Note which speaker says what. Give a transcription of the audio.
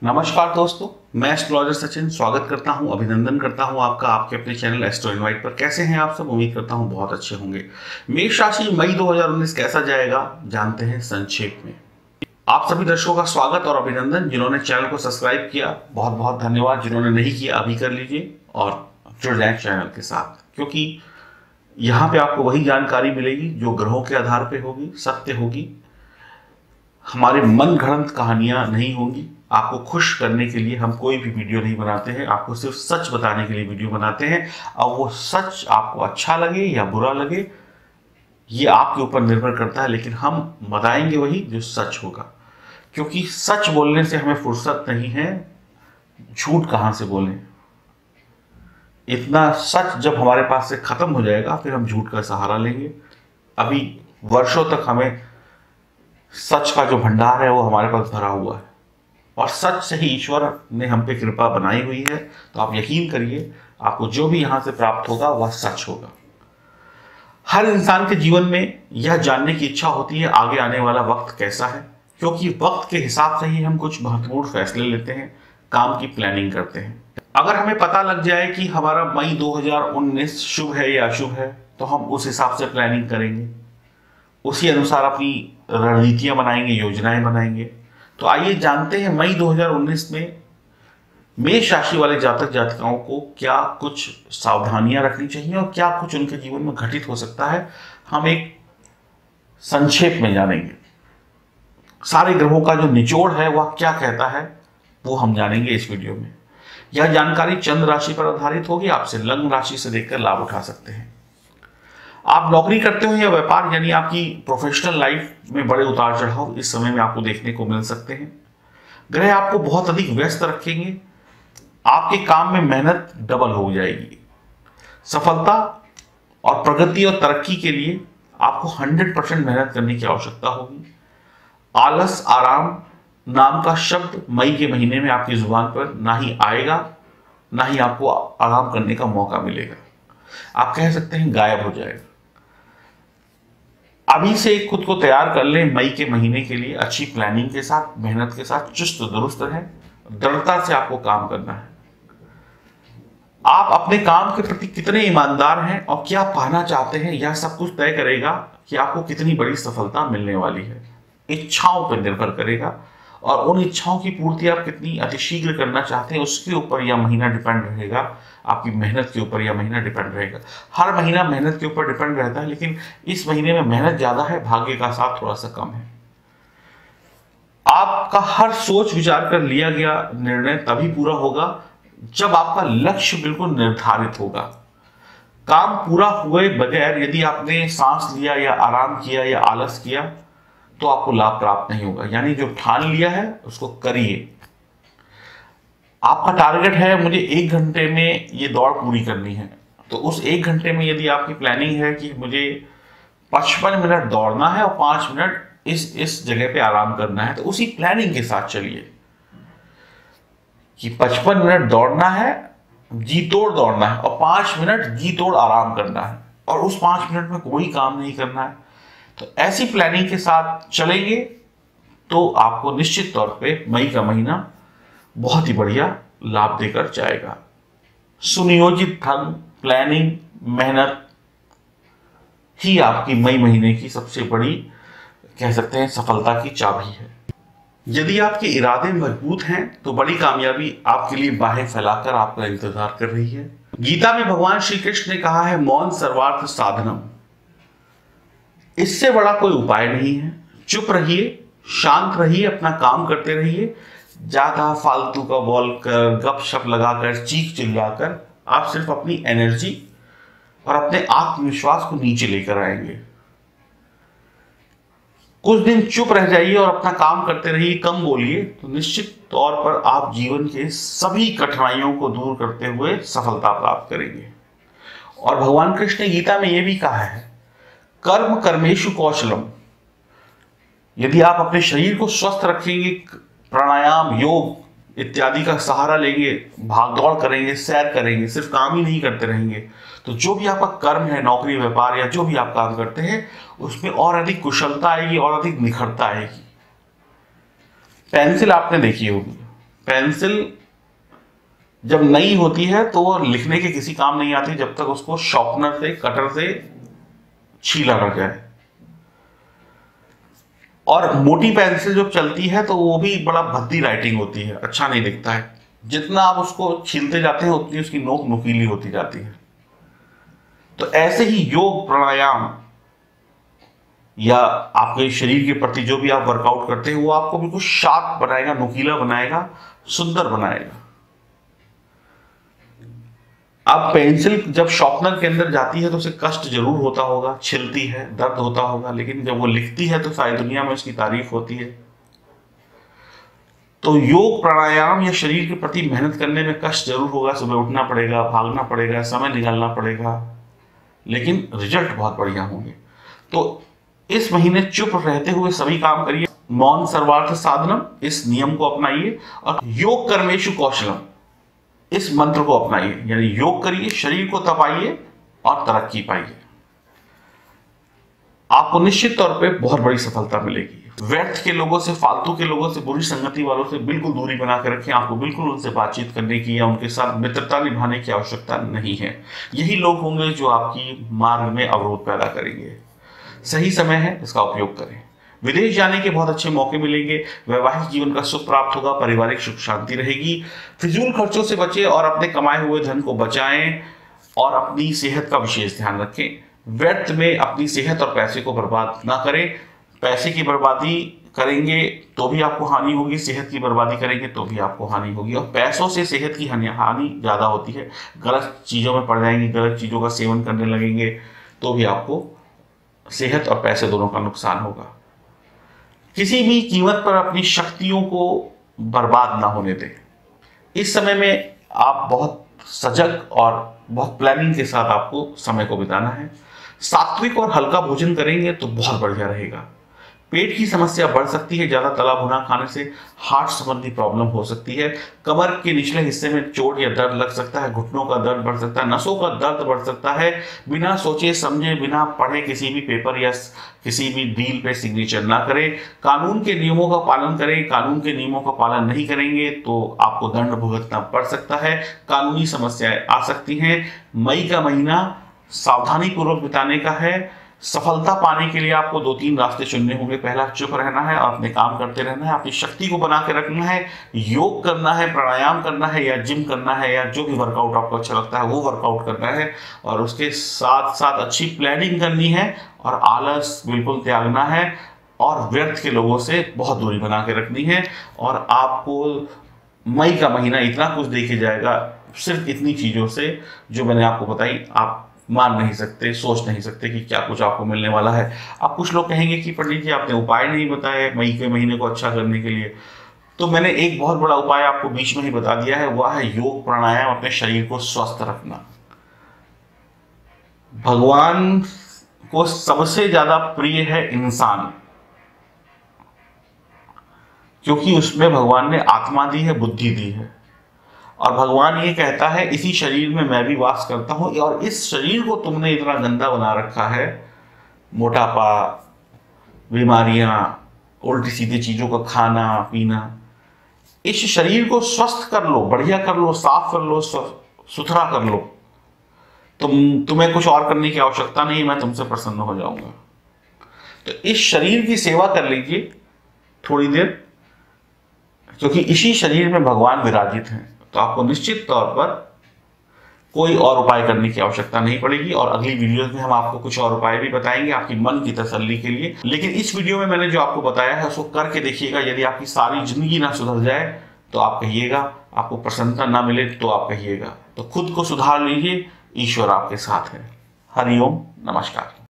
Speaker 1: नमस्कार दोस्तों, मैं एस्ट्रोलॉजर सचिन स्वागत करता हूं, अभिनंदन करता हूं आपका आपके अपने चैनल एस्ट्रो इनवाइट पर। कैसे हैं आप सब? उम्मीद करता हूं बहुत अच्छे होंगे। मेष राशि मई 2019 कैसा जाएगा जानते हैं संक्षेप में। आप सभी दर्शकों का स्वागत और अभिनंदन। जिन्होंने चैनल को सब्सक्राइब किया बहुत बहुत धन्यवाद, जिन्होंने नहीं किया अभी कर लीजिए और जुड़ जाए चैनल के साथ, क्योंकि यहाँ पे आपको वही जानकारी मिलेगी जो ग्रहों के आधार पे होगी, सत्य होगी। हमारे मन घड़ंत कहानियां नहीं होंगी। आपको खुश करने के लिए हम कोई भी वीडियो नहीं बनाते हैं, आपको सिर्फ सच बताने के लिए वीडियो बनाते हैं। अब वो सच आपको अच्छा लगे या बुरा लगे ये आपके ऊपर निर्भर करता है, लेकिन हम बताएंगे वही जो सच होगा, क्योंकि सच बोलने से हमें फुर्सत नहीं है। झूठ कहां से बोलें? इतना सच जब हमारे पास से खत्म हो जाएगा फिर हम झूठ का सहारा लेंगे। अभी वर्षों तक हमें सच का जो भंडार है वो हमारे पास भरा हुआ है और सच से ही ईश्वर ने हम पे कृपा बनाई हुई है। तो आप यकीन करिए, आपको जो भी यहां से प्राप्त होगा वह सच होगा। हर इंसान के जीवन में यह जानने की इच्छा होती है आगे आने वाला वक्त कैसा है, क्योंकि वक्त के हिसाब से ही हम कुछ महत्वपूर्ण फैसले लेते हैं, काम की प्लानिंग करते हैं। अगर हमें पता लग जाए कि हमारा मई 2019 शुभ है या अशुभ है तो हम उस हिसाब से प्लानिंग करेंगे, उसी अनुसार अपनी रणनीतियां बनाएंगे, योजनाएं बनाएंगे। तो आइए जानते हैं मई 2019 में मेष राशि वाले जातक जातिकाओं को क्या कुछ सावधानियां रखनी चाहिए और क्या कुछ उनके जीवन में घटित हो सकता है। हम एक संक्षेप में जानेंगे। सारे ग्रहों का जो निचोड़ है वह क्या कहता है वो हम जानेंगे इस वीडियो में। यह जानकारी चंद्र राशि पर आधारित होगी। आपसे लग्न राशि से देखकर लाभ उठा सकते हैं। आप नौकरी करते हो या व्यापार, यानी आपकी प्रोफेशनल लाइफ में बड़े उतार चढ़ाव इस समय में आपको देखने को मिल सकते हैं। ग्रह आपको बहुत अधिक व्यस्त रखेंगे। आपके काम में मेहनत डबल हो जाएगी। सफलता और प्रगति और तरक्की के लिए आपको 100% मेहनत करने की आवश्यकता होगी। आलस, आराम नाम का शब्द मई के महीने में आपकी जुबान पर ना ही आएगा, ना ही आपको आराम करने का मौका मिलेगा। आप कह सकते हैं गायब हो जाएगा। अभी से खुद को तैयार कर लें मई के महीने के लिए। अच्छी प्लानिंग के साथ, मेहनत के साथ चुस्त दुरुस्त रहें। दृढ़ता से आपको काम करना है। आप अपने काम के प्रति कितने ईमानदार हैं और क्या पाना चाहते हैं, यह सब कुछ तय करेगा कि आपको कितनी बड़ी सफलता मिलने वाली है। इच्छाओं पर निर्भर करेगा और उन इच्छाओं की पूर्ति आप कितनी अतिशीघ्र करना चाहते हैं उसके ऊपर यह महीना डिपेंड रहेगा। आपकी मेहनत के ऊपर यह महीना डिपेंड रहेगा। हर महीना मेहनत के ऊपर डिपेंड रहता है, लेकिन इस महीने में मेहनत ज्यादा है, भाग्य का साथ थोड़ा सा कम है। आपका हर सोच विचार कर लिया गया निर्णय तभी पूरा होगा जब आपका लक्ष्य बिल्कुल निर्धारित होगा। काम पूरा हुए बगैर यदि आपने सांस लिया या आराम किया या आलस किया तो आपको लाभ प्राप्त नहीं होगा। यानी जो ठान लिया है उसको करिए। आपका टारगेट है मुझे 1 घंटे में ये दौड़ पूरी करनी है, तो उस 1 घंटे में यदि आपकी प्लानिंग है कि मुझे 55 मिनट दौड़ना है और 5 मिनट इस जगह पे आराम करना है, तो उसी प्लानिंग के साथ चलिए कि 55 मिनट दौड़ना है, जी तोड़ दौड़ना है और 5 मिनट जी तोड़ आराम करना है और उस 5 मिनट में कोई काम नहीं करना है। तो ऐसी प्लानिंग के साथ चलेंगे तो आपको निश्चित तौर पे मई का महीना बहुत ही बढ़िया लाभ देकर जाएगा। सुनियोजित ढंग, प्लानिंग, मेहनत ही आपकी मई महीने की सबसे बड़ी कह सकते हैं सफलता की चाबी है। यदि आपके इरादे मजबूत हैं तो बड़ी कामयाबी आपके लिए बाहें फैलाकर आपका इंतजार कर रही है। गीता में भगवान श्री कृष्ण ने कहा है, मौन सर्वार्थ साधनम। इससे बड़ा कोई उपाय नहीं है। चुप रहिए, शांत रहिए, अपना काम करते रहिए। ज्यादा फालतू का बोलकर, गपशप लगाकर, चीख चिल्लाकर आप सिर्फ अपनी एनर्जी और अपने आत्मविश्वास को नीचे लेकर आएंगे। कुछ दिन चुप रह जाइए और अपना काम करते रहिए, कम बोलिए, तो निश्चित तौर पर आप जीवन के सभी कठिनाइयों को दूर करते हुए सफलता प्राप्त करेंगे। और भगवान कृष्ण ने गीता में यह भी कहा है, कर्म कर्मेषु कौशलम। यदि आप अपने शरीर को स्वस्थ रखेंगे, प्राणायाम, योग इत्यादि का सहारा लेंगे, भागदौड़ करेंगे, सैर करेंगे, सिर्फ काम ही नहीं करते रहेंगे, तो जो भी आपका कर्म है, नौकरी, व्यापार या जो भी आप काम करते हैं, उसमें और अधिक कुशलता आएगी और अधिक निखरता आएगी। पेंसिल आपने देखी होगी, पेंसिल जब नई होती है तो वो लिखने के किसी काम नहीं आती जब तक उसको शॉर्पनर से, कटर से छीला ना जाए। और मोटी पेंसिल जब चलती है तो वो भी बड़ा भद्दी राइटिंग होती है, अच्छा नहीं दिखता है। जितना आप उसको छीलते जाते हैं उतनी उसकी नोक नुकीली होती जाती है। तो ऐसे ही योग प्राणायाम या आपके शरीर के प्रति जो भी आप वर्कआउट करते हैं वो आपको बिल्कुल शार्प बनाएगा, नुकीला बनाएगा, सुंदर बनाएगा। अब पेंसिल जब शॉर्पनर के अंदर जाती है तो उसे कष्ट जरूर होता होगा, छिलती है, दर्द होता होगा, लेकिन जब वो लिखती है तो सारी दुनिया में उसकी तारीफ होती है। तो योग प्राणायाम या शरीर के प्रति मेहनत करने में कष्ट जरूर होगा, सुबह उठना पड़ेगा, भागना पड़ेगा, समय निकालना पड़ेगा, लेकिन रिजल्ट बहुत बढ़िया होंगे। तो इस महीने चुप रहते हुए सभी काम करिए। मौन सर्वार्थ साधनम, इस नियम को अपनाइए। और योग कर्मेशु कौशलम, इस मंत्र को अपनाइए, यानी योग करिए, शरीर को तपाइए और तरक्की पाइए। आपको निश्चित तौर पे बहुत बड़ी सफलता मिलेगी। व्यर्थ के लोगों से, फालतू के लोगों से, बुरी संगति वालों से बिल्कुल दूरी बना के रखें। आपको बिल्कुल उनसे बातचीत करने की या उनके साथ मित्रता निभाने की आवश्यकता नहीं है। यही लोग होंगे जो आपकी मार्ग में अवरोध पैदा करेंगे। सही समय है, इसका उपयोग करें। विदेश जाने के बहुत अच्छे मौके मिलेंगे। वैवाहिक जीवन का सुख प्राप्त होगा, पारिवारिक सुख शांति रहेगी। फिजूल खर्चों से बचें और अपने कमाए हुए धन को बचाएं और अपनी सेहत का विशेष ध्यान रखें। व्यर्थ में अपनी सेहत और पैसे को बर्बाद ना करें। पैसे की बर्बादी करेंगे तो भी आपको हानि होगी, सेहत की बर्बादी करेंगे तो भी आपको हानि होगी। और पैसों से सेहत की हानि ज़्यादा होती है। गलत चीज़ों में पड़ जाएंगे, गलत चीज़ों का सेवन करने लगेंगे तो भी आपको सेहत और पैसे दोनों का नुकसान होगा। किसी भी कीमत पर अपनी शक्तियों को बर्बाद ना होने दें। इस समय में आप बहुत सजग और बहुत प्लानिंग के साथ आपको समय को बिताना है। सात्विक और हल्का भोजन करेंगे तो बहुत बढ़िया रहेगा। पेट की समस्या बढ़ सकती है, ज्यादा तला भुना खाने से हार्ट संबंधी प्रॉब्लम हो सकती है। कमर के निचले हिस्से में चोट या दर्द लग सकता है, घुटनों का दर्द बढ़ सकता है, नसों का दर्द बढ़ सकता है। बिना सोचे समझे, बिना पढ़े किसी भी पेपर या किसी भी डील पे सिग्नेचर ना करें। कानून के नियमों का पालन करें। कानून के नियमों का पालन नहीं करेंगे तो आपको दंड भुगतना पड़ सकता है, कानूनी समस्याएं आ सकती हैं। मई का महीना सावधानी पूर्वक बिताने का है। सफलता पाने के लिए आपको 2-3 रास्ते चुनने होंगे। पहला, चुप रहना है और अपने काम करते रहना है, अपनी शक्ति को बना के रखना है। योग करना है, प्राणायाम करना है, या जिम करना है, या जो भी वर्कआउट आपको अच्छा लगता है वो वर्कआउट करना है। और उसके साथ साथ अच्छी प्लानिंग करनी है और आलस बिल्कुल त्यागना है और व्यर्थ के लोगों से बहुत दूरी बना के रखनी है। और आपको मई का महीना इतना कुछ देखे जाएगा, सिर्फ इतनी चीज़ों से जो मैंने आपको बताई। आप मान नहीं सकते, सोच नहीं सकते कि क्या कुछ आपको मिलने वाला है। अब कुछ लोग कहेंगे कि पंडित जी आपने उपाय नहीं बताए मई के महीने को अच्छा करने के लिए। तो मैंने एक बहुत बड़ा उपाय आपको बीच में ही बता दिया है, वह है योग प्राणायाम, अपने शरीर को स्वस्थ रखना। भगवान को सबसे ज्यादा प्रिय है इंसान, क्योंकि उसमें भगवान ने आत्मा दी है, बुद्धि दी है। और भगवान ये कहता है, इसी शरीर में मैं भी वास करता हूं और इस शरीर को तुमने इतना गंदा बना रखा है, मोटापा, बीमारियां, उल्टी सीधी चीजों का खाना पीना। इस शरीर को स्वस्थ कर लो, बढ़िया कर लो, साफ कर लो, सुथरा कर लो। तुम्हें कुछ और करने की आवश्यकता नहीं, मैं तुमसे प्रसन्न हो जाऊंगा। तो इस शरीर की सेवा कर लीजिए थोड़ी देर, क्योंकि इसी शरीर में भगवान विराजित हैं। तो आपको निश्चित तौर पर कोई और उपाय करने की आवश्यकता नहीं पड़ेगी। और अगली वीडियोस में हम आपको कुछ और उपाय भी बताएंगे आपकी मन की तसल्ली के लिए। लेकिन इस वीडियो में मैंने जो आपको बताया है उसको करके देखिएगा। यदि आपकी सारी जिंदगी ना सुधर जाए तो आप कहिएगा, आपको प्रसन्नता ना मिले तो आप कहिएगा। तो खुद को सुधार लीजिए, ईश्वर आपके साथ है। हरिओम, नमस्कार।